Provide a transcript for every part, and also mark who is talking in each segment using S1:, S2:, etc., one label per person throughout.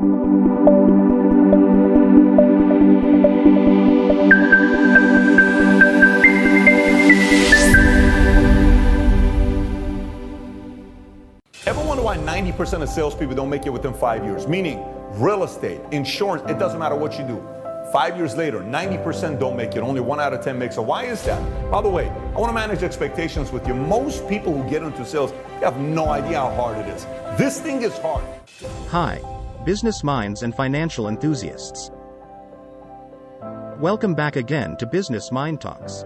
S1: Ever wonder why 90% of salespeople don't make it within 5 years? Meaning, real estate, insurance, it doesn't matter what you do. 5 years later, 90% don't make it. Only 1 out of 10 makes it. Why is that? By the way, I want to manage expectations with you. Most people who get into sales, they have no idea how hard it is. This thing is hard.
S2: Hi, business minds and financial enthusiasts. Welcome back again to Business Mind Talks.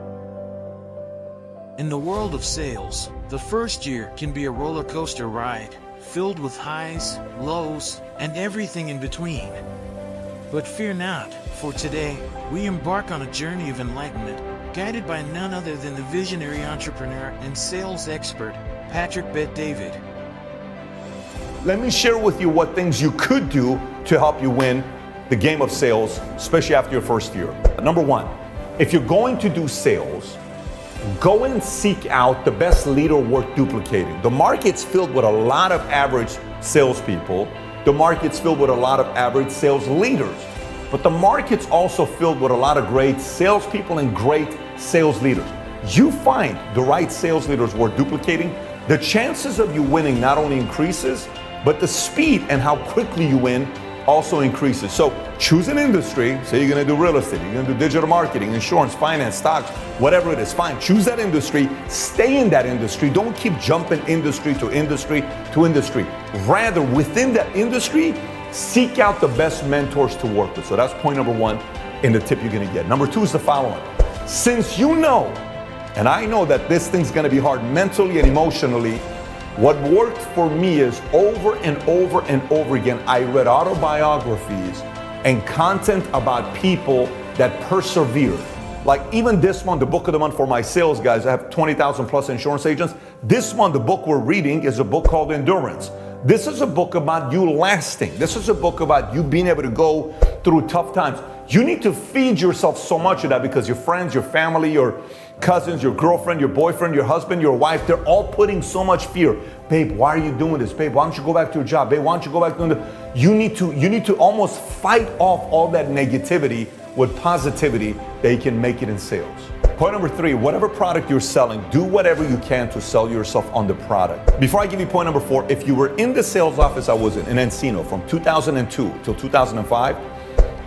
S3: In the world of sales, the first year can be a roller coaster ride, filled with highs, lows, and everything in between. But fear not, for today, we embark on a journey of enlightenment, guided by none other than the visionary entrepreneur and sales expert, Patrick Bet-David.
S1: Let me share with you what things you could do to help you win the game of sales, especially after your first year. Number one, if you're going to do sales, go and seek out the best leader worth duplicating. The market's filled with a lot of average salespeople. The market's filled with a lot of average sales leaders. But the market's also filled with a lot of great salespeople and great sales leaders. You find the right sales leaders worth duplicating, the chances of you winning not only increases, but the speed and how quickly you win also increases. So choose an industry. Say you're going to do real estate, you're going to do digital marketing, insurance, finance, stocks, whatever it is, fine. Choose that industry, stay in that industry. Don't keep jumping industry to industry to industry. Rather, within that industry, seek out the best mentors to work with. So that's point number one in the tip you're going to get. Number two is the following. Since you know, and I know that this thing's going to be hard mentally and emotionally, what worked for me is over and over and over again, I read autobiographies and content about people that persevered. Like even this one, the book of the month for my sales guys, I have 20,000 plus insurance agents. This one, the book we're reading, is a book called Endurance. This is a book about you lasting. This is a book about you being able to go through tough times. You need to feed yourself so much of that because your friends, your family, your cousins, your girlfriend, your boyfriend, your husband, your wife, they're all putting so much fear. Babe, why are you doing this? Babe, why don't you go back to your job? Babe, why don't you go back to doing this? You need to almost fight off all that negativity with positivity that you can make it in sales. Point number three, whatever product you're selling, do whatever you can to sell yourself on the product. Before I give you point number four, if you were in the sales office I was in Encino from 2002 till 2005,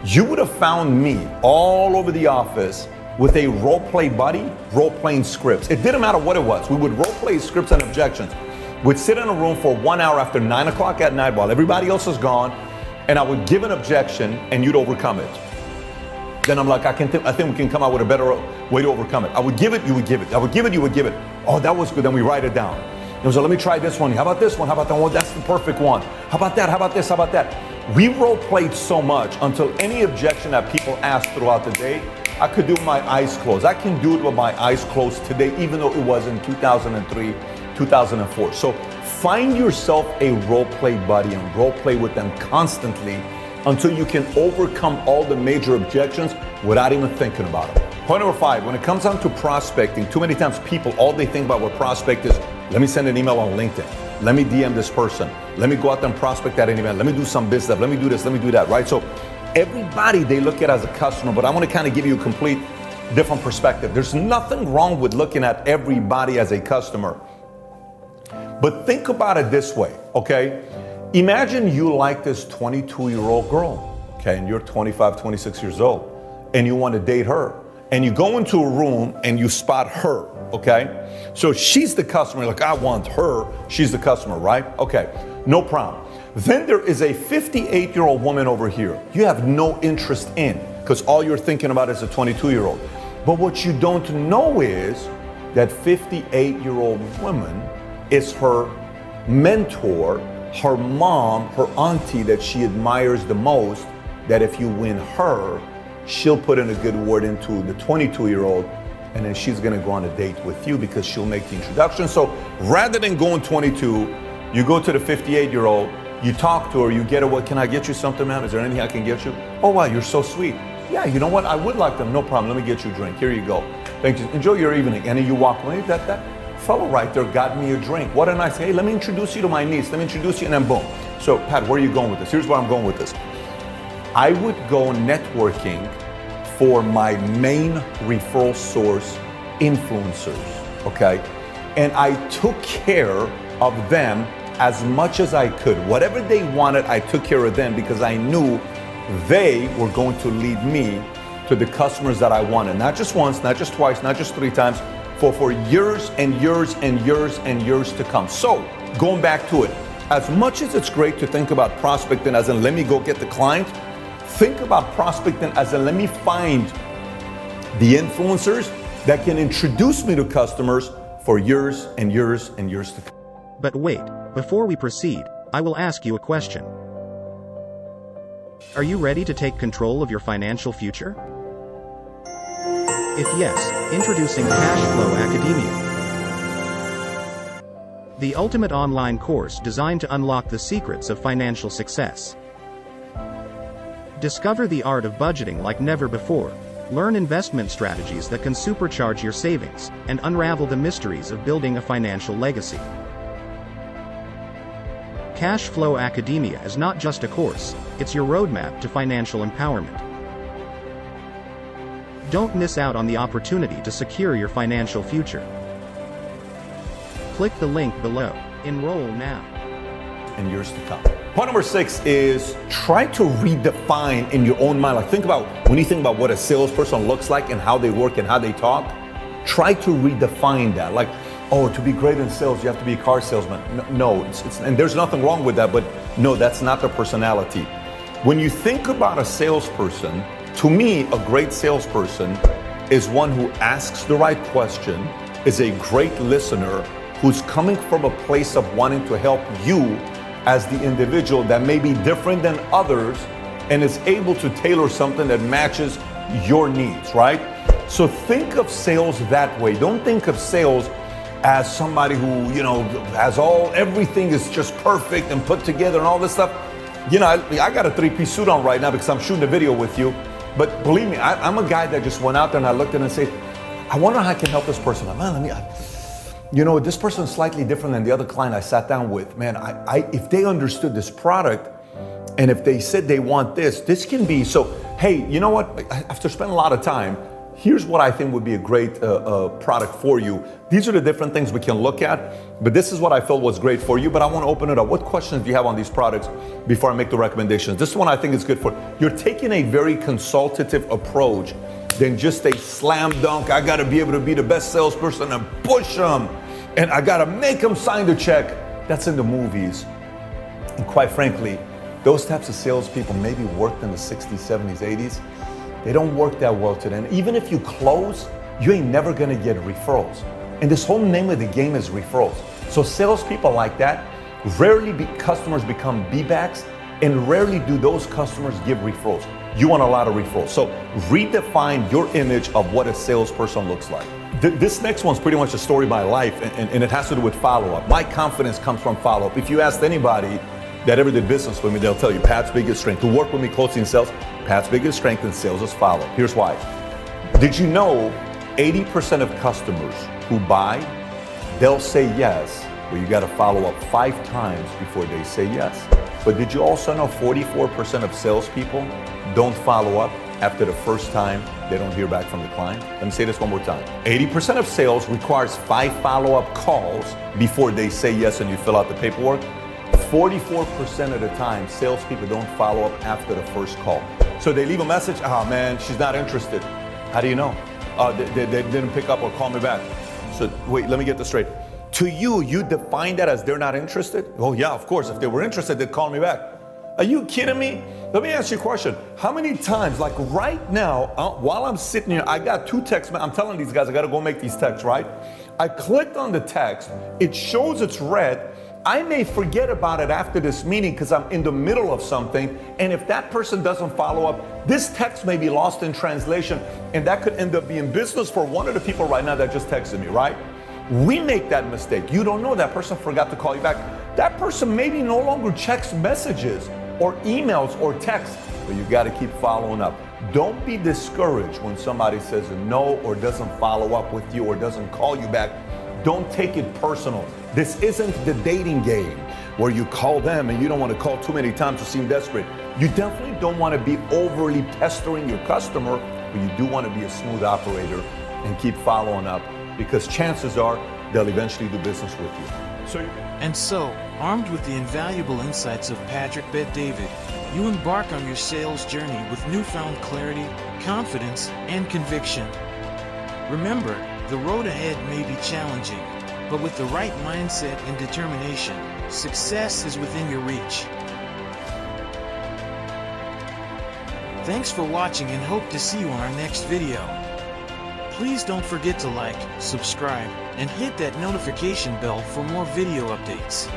S1: you would have found me all over the office with a role-play buddy, role-playing scripts. It didn't matter what it was. We would role-play scripts and objections. We'd sit in a room for 1 hour after 9 o'clock at night while everybody else is gone, and I would give an objection and you'd overcome it. Then I'm like, I think we can come out with a better way to overcome it. I would give it, you would give it. I would give it, you would give it. Oh, that was good. Then we write it down. It was, let me try this one. How about this one? How about that one? That's the perfect one. How about that? How about this? How about that? We role-played so much until any objection that people asked throughout the day, I could do with my eyes closed. I can do it with my eyes closed today, even though it was in 2003, 2004. So find yourself a role-play buddy and role-play with them constantly until you can overcome all the major objections without even thinking about it. Point number five, when it comes down to prospecting, too many times people, all they think about what prospect is, let me send an email on LinkedIn. Let me DM this person. Let me go out there and prospect at an event. Let me do some business. Let me do this. Let me do that, right? So everybody they look at as a customer, but I want to kind of give you a complete different perspective. There's nothing wrong with looking at everybody as a customer. But think about it this way, okay? Imagine you like this 22-year-old girl, okay? And you're 25, 26 years old, and you want to date her. And you go into a room and you spot her, okay? So she's the customer, like, I want her. She's the customer, right? Okay, no problem. Then there is a 58-year-old woman over here you have no interest in because all you're thinking about is a 22-year-old. But what you don't know is that 58-year-old woman is her mentor, her mom, her auntie that she admires the most, that if you win her, she'll put in a good word into the 22-year-old, and then she's gonna go on a date with you because she'll make the introduction. So rather than going 22, you go to the 58-year-old, you talk to her, you get her, what, can I get you something, ma'am? Is there anything I can get you? Oh, wow, you're so sweet. Yeah, you know what, I would like them, no problem, let me get you a drink, here you go. Thank you, enjoy your evening. And then you walk away, that fellow right there got me a drink. What a nice, hey, let me introduce you to my niece, let me introduce you, and then boom. So, Pat, where are you going with this? Here's where I'm going with this. I would go networking for my main referral source, influencers, okay? And I took care of them as much as I could. Whatever they wanted, I took care of them because I knew they were going to lead me to the customers that I wanted. Not just once, not just twice, not just 3 times, for years and years and years and years to come. So, going back to it, as much as it's great to think about prospecting as in let me go get the client, think about prospecting as in let me find the influencers that can introduce me to customers for years and years and years to come.
S2: But wait, before we proceed, I will ask you a question. Are you ready to take control of your financial future? If yes, introducing Cash Flow Academia. The ultimate online course designed to unlock the secrets of financial success. Discover the art of budgeting like never before, learn investment strategies that can supercharge your savings, and unravel the mysteries of building a financial legacy. Cash Flow Academia is not just a course, it's your roadmap to financial empowerment. Don't miss out on the opportunity to secure your financial future. Click the link below. Enroll now.
S1: And years to come. Point number 6 is try to redefine in your own mind. Like think about, when you think about what a salesperson looks like and how they work and how they talk, try to redefine that. Like, oh, to be great in sales, you have to be a car salesman. No, and there's nothing wrong with that, but no, that's not the personality. When you think about a salesperson, to me, a great salesperson is one who asks the right question, is a great listener, who's coming from a place of wanting to help you as the individual that may be different than others and is able to tailor something that matches your needs, right? So think of sales that way. Don't think of sales as somebody who, has everything is just perfect and put together and all this stuff. I got a 3-piece suit on right now because I'm shooting a video with you. But believe me, I'm a guy that just went out there and I looked at it and said, I wonder how I can help this person. This person is slightly different than the other client I sat down with. Man, if they understood this product and if they said they want this can be, so, hey, you know what? After spending a lot of time, here's what I think would be a great product for you. These are the different things we can look at, but this is what I felt was great for you, but I want to open it up. What questions do you have on these products before I make the recommendations? This one I think is good for, you're taking a very consultative approach than just a slam dunk, I gotta be able to be the best salesperson and push them, and I gotta make them sign the check. That's in the movies. And quite frankly, those types of salespeople maybe worked in the 60s, 70s, 80s. They don't work that well today. And even if you close, you ain't never gonna get referrals. And this whole name of the game is referrals. So salespeople like that, customers become B-backs, and rarely do those customers give referrals. You want a lot of referrals. So redefine your image of what a salesperson looks like. This next one's pretty much a story of my life, and it has to do with follow-up. My confidence comes from follow-up. If you asked anybody that ever did business with me, they'll tell you Pat's biggest strength, to work with me closely in sales, Pat's biggest strength in sales is follow-up. Here's why. Did you know 80% of customers who buy, they'll say yes, but you got to follow up 5 times before they say yes. But did you also know 44% of salespeople don't follow up after the first time they don't hear back from the client? Let me say this one more time. 80% of sales requires 5 follow-up calls before they say yes and you fill out the paperwork. 44% of the time, salespeople don't follow up after the first call. So they leave a message, oh man, she's not interested. How do you know? They didn't pick up or call me back. So wait, let me get this straight. To you, you define that as they're not interested? Oh yeah, of course, if they were interested, they'd call me back. Are you kidding me? Let me ask you a question. How many times, like right now, while I'm sitting here, I got 2 texts, I'm telling these guys, I gotta go make these texts, right? I clicked on the text, it shows it's red. I may forget about it after this meeting because I'm in the middle of something, and if that person doesn't follow up, this text may be lost in translation, and that could end up being business for one of the people right now that just texted me, right? We make that mistake. You don't know that person forgot to call you back. That person maybe no longer checks messages or emails or texts, but you got to keep following up. Don't be discouraged when somebody says no or doesn't follow up with you or doesn't call you back. Don't take it personal. This isn't the dating game where you call them and you don't want to call too many times to seem desperate. You definitely don't want to be overly pestering your customer, but you do want to be a smooth operator and keep following up, because chances are they'll eventually do business with you.
S3: And so, armed with the invaluable insights of Patrick Bet-David, you embark on your sales journey with newfound clarity, confidence, and conviction. Remember, the road ahead may be challenging, but with the right mindset and determination, success is within your reach. Thanks for watching and hope to see you on our next video. Please don't forget to like, subscribe, and hit that notification bell for more video updates.